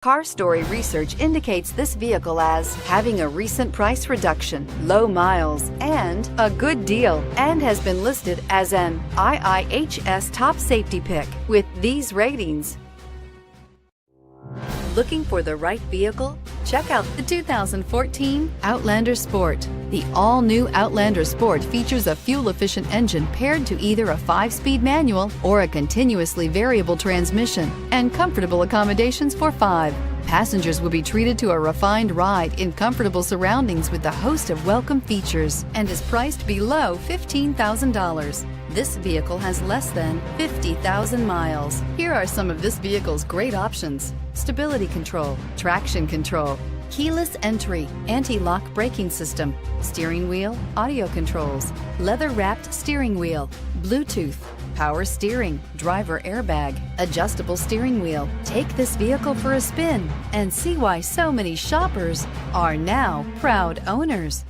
Car Story research indicates this vehicle as having a recent price reduction, low miles, and a good deal, and has been listed as an IIHS top safety pick with these ratings. Looking for the right vehicle? Check out the 2014 Outlander Sport. The all-new Outlander Sport features a fuel-efficient engine paired to either a 5-speed manual or a continuously variable transmission, and comfortable accommodations for 5. Passengers will be treated to a refined ride in comfortable surroundings with a host of welcome features, and is priced below $15,000. This vehicle has less than 50,000 miles. Here are some of this vehicle's great options: stability control, traction control, keyless entry, anti-lock braking system, steering wheel audio controls, leather-wrapped steering wheel, Bluetooth, power steering, driver airbag, adjustable steering wheel. Take this vehicle for a spin and see why so many shoppers are now proud owners.